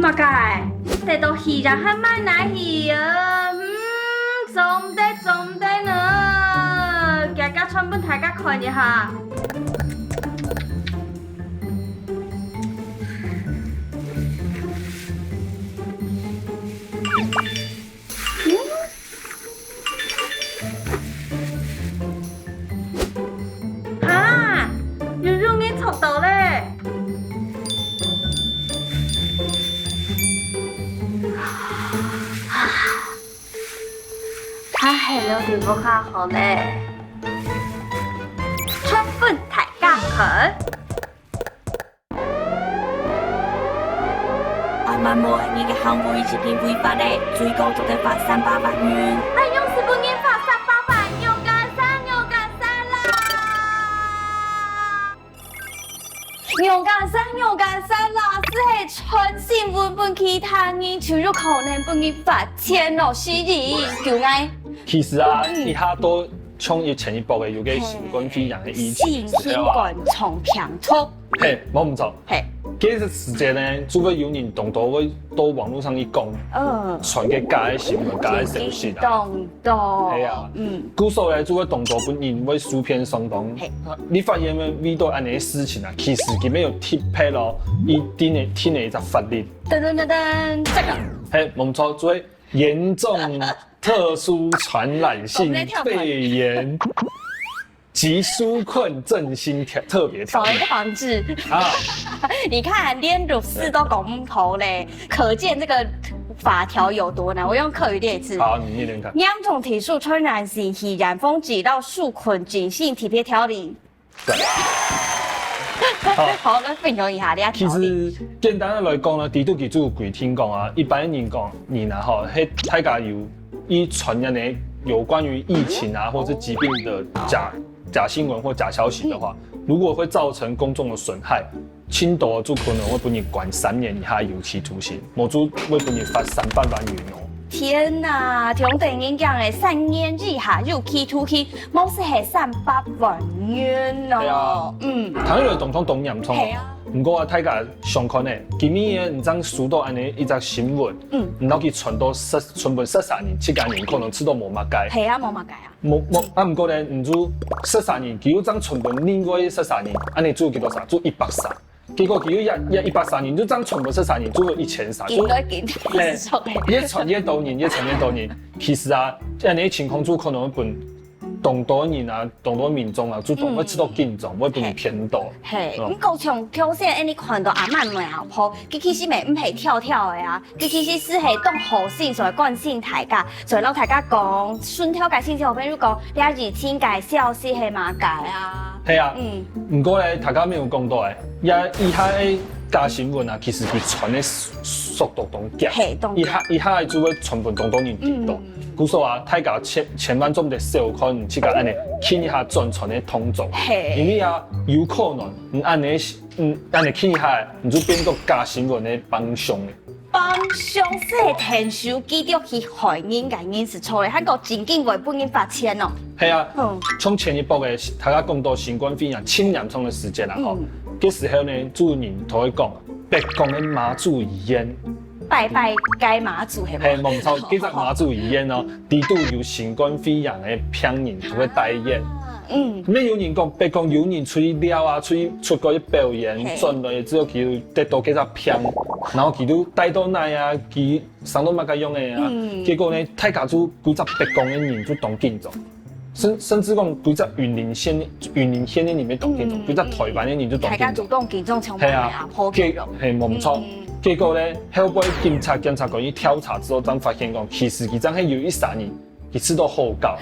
嘛该，得到戏然还买哪戏啊？总得呢，家家全部大家看一下。哈，要用你速度嘞！他系了地不卡好嘞，充分抬杠痕。外卖冇係你嘅行為是偏違法的，最高就得罰300萬元。还用是不念法300万，又干三啦！又干三啦，是系全新文本其他人就有可能本你罚钱咯，是的，就爱。其實啊，以下都衝越前一步嘅，有個新冠肺炎嘅疫情新冠從強出，嘿，冇唔錯。嘿，嗰個時間呢，除非有人動到會到網絡上一講，傳嘅假嘅新聞、假嘅消息啊，動到，係啊，故所咧，做個動作本人會書片相當。你發現沒？遇到安尼嘅事情啊，其實佢沒有貼配咯，一定係聽一隻法律。噔，這個，嘿，冇錯，做嚴重特殊傳染性肺炎及紓困振興特別條例少一個防治啊！你看連如四都公投嘞，可見這個法條有多難。我用客語列一次。好，你念念看。嚴重特殊傳染性肺炎風疾到紓困振興特別條例。對。好，那分享一下呢其實簡單的來講呢，地都記住規定講啊，一般人講你呢，哈，係大家有以傳染呢有關於疫情啊或者疾病的假新聞或假消息的話，如果會造成公眾的損害，輕度就可能會俾你關3年以下有期徒刑，冇就會俾你罰300萬元哦。天哪，聽電影講嘅3年以下有期徒刑，冇是係300萬元咯。睇落總統嚴重。係啊。不過啊，大家想看呢，今年唔知數到安尼一則新聞，唔到佢傳到傳本13年、7年，可能吃到冇乜解。係啊，冇乜解啊。冇啊，唔過咧，唔做13年，佢要將傳本另外13年，安尼做幾多少？做130。結果佢要130年，就將傳本13年做1030。見到見到。越傳越多年，越傳越多年。其實啊，安尼情況做可能會動多人啊，動多民眾啊，主動會知道緊張，會俾你偏多。係，咁高像挑戰，你看到阿媽苗坡，佢其實咪唔係跳的啊，佢其實是係當好性，所以關心大家，所以老大家講，順條解先至好，比如講，你係熱情解消息係嘛解啊？係啊，唔過咧，大家沒有講到誒，以下嘅假新聞啊，其實佢傳嘅速度當夾，以下就會傳本當多人見到。故所啊，大家千萬總得小看即個安尼，聽一下轉傳的通造，因為啊有可能安尼聽一下，你就變到假新聞的幫兇嘅。幫兇是聽手機掉去害人嘅人是錯嘅，韓國真經為本人罰錢咯。係啊，從前一步嘅大家講到新冠肺炎超嚴重嘅時節啦，吼，嗰時候呢，主人同佢講，白講嘅媽祖遺言。拜該媽祖係係冇錯，其實媽祖遺言咯，地都有新冠肺炎嘅病人就會代言。咩有人講，別講有人出去撩啊，出過去表演，轉來之後佢得到幾隻病，然後佢都帶到嚟啊，佢上到乜嘅用嘅啊，結果呢，大家就幾隻別講嘅人就當緊咗，甚至講幾隻雲林縣嘅人咪當緊咗，幾隻台灣嘅人就當緊咗。大家主動緊張搶買啊，破紀錄。係冇錯。結果咧，後尾檢察官一調查之後，才發現講，其實佢真係有13年，佢吃到好高，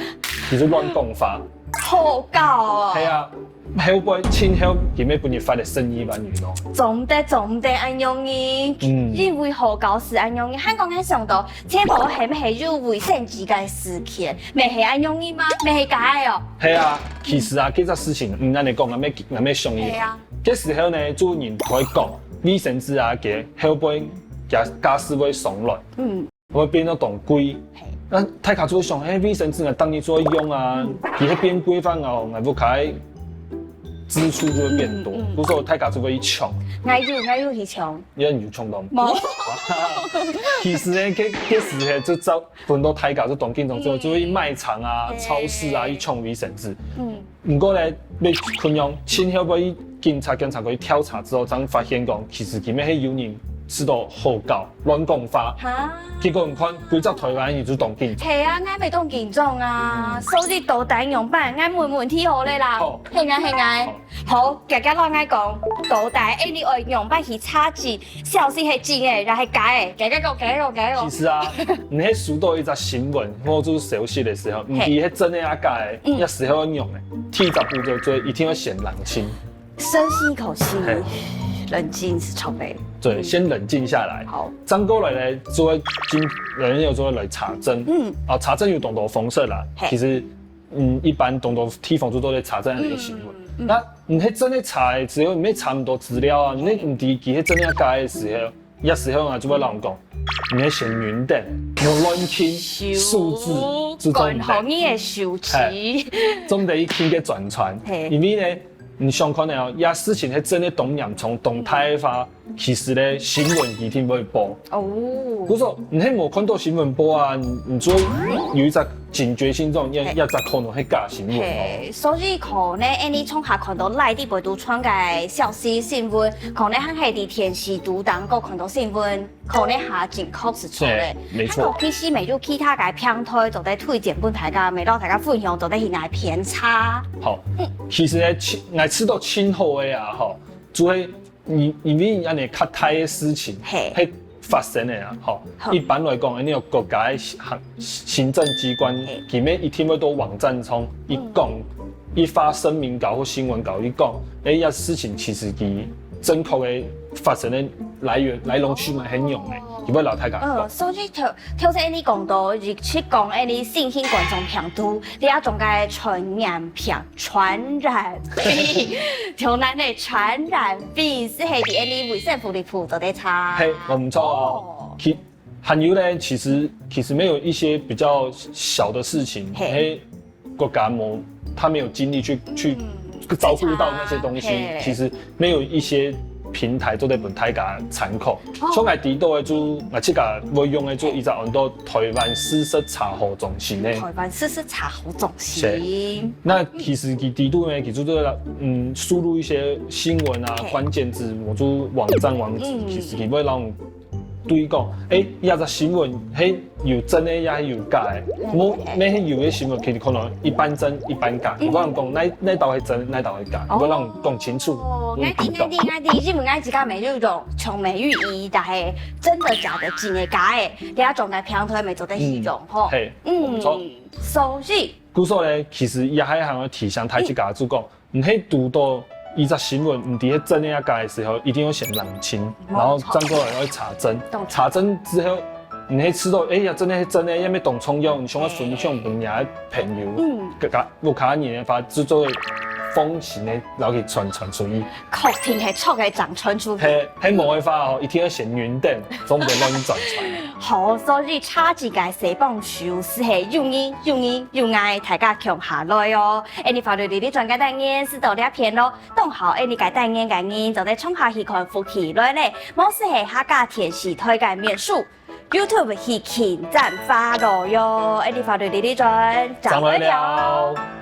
佢就亂講法。好高啊！係啊，後尾前後佢咪半年罰了12萬元咯。總得安用嘅，因為好高是安用嘅。香港人想到，這部係咪係有衛生紙嘅事件？咪係安用嘅嗎？咪係假嘅哦。係啊，其實啊，呢個事情唔按你講，咁咩上意。係啊。嗰時候呢，主人同佢講。衛生紙啊，嘅後背假使會鬆落，會變到當貴。大家就會想，衛生紙啊，當你做用啊，佢喺變貴翻後，我不開支出就会变多。比如说大家就会去穷，爱入去穷，因为你穷到。冇。其实呢，这时呢，就找很多大家就当警察之后，就会卖场啊、超市啊去抢卫生纸。不过呢，要困用亲后尾警察去调查之后，才发现讲，其实前面迄有人是到诬告、乱讲话。结果你看，规只台湾人就当警察。係啊，啱未當健壯啊，收啲導彈用班，啱門天好咧啦。係啊。好，家家我啱講導彈，你愛用班去插字，消息係真嘅，又係假嘅。家家講。其實啊，你喺數到一則新聞或者消息的時候，唔係係真的啊假的，一時候用嘅，第一步就做一定要先冷靜。深吸一口氣，冷靜是籌備。对，先冷静下来。好，张过来呢，做人有做来查证。查证有懂得封测啦。其实，一般懂得提防都在查证的新闻。那你喺真的查的时候，你要查咁多资料啊，你唔伫记喺真的假的时候，有时候啊就会让人讲，你要先云等，冇乱听数字，就管好你的手机，总得一听嘅转传，因为呢。你想看到呀，事情係真的动洋从动态化，其实呢新闻一定会播。比如说你喺冇看到新闻播啊，你就有一只警觉性中，一只可能係假新闻哦。所以可能你從下看到內地報道傳嘅消息新聞，可能係喺電視讀當個看到新聞，可能下正確是錯嘅。沒錯。其實未有其他嘅平台就在推薦本大家，未讓大家分享，就在係偏差。好，其實呢，吃到今後的啊，吼，就係因為安尼較大嘅事情，係發生的啊，吼。一般來講，你有國家嘅行政機關，佢們一定會到網站中一講，一發聲明稿或新聞稿一講，一事情其實佢正確嘅發生的來龍去脈很用嘅，佢會留大家。所以頭先你講到，亦去講你新興觀眾病毒，你要種嘅傳染病，條難嘅傳染病是係啲你衛生福利部就在查。係，我唔錯哦。還有呢，其實沒有一些比較小的事情，國家他沒有精力去照顧到那些東西，其實沒有一些平台都在本大家參考。像我提到的就我這個會用的就一直按到台灣事實查核中心呢。台灣事實查核中心。那其實佢提到呢，佢就輸入一些新聞啊關鍵字，我就網站網址，其實佢會讓對講，有隻新聞係有真的，也係有假的。我咩有嘅新聞，其實可能一半真一半假。我讓講那道係真，那道係假，我讓講清楚。啱啲，因為啱自家咪有種從美寓意，但係真的假的，真的假的，你一種嘅平台咪做得呢種嗬。係，冇錯。所以，故所咧，其實也係向我提醒大家就講，唔係讀到一則新聞唔係真的一假的時候，一定要先冷靜，然後轉過來要查證。查證之後，你係知道，呀，真的，因為當重用，你想要分享俾人家朋友，我看你呢，把製作風行的，然後去傳出去。確定係錯嘅長傳出去。係冇辦法哦，一定要先雲頂，總唔得亂轉傳。好，所以差幾個社幫手是係用愛大家強下來哦。你法律你專家單元是到呢一篇咯，當好你個單元就在衝下去看復起來咧，冇是係客家電視推介面數。YouTube 去傾贊發咯喲，你法律你專，講完了。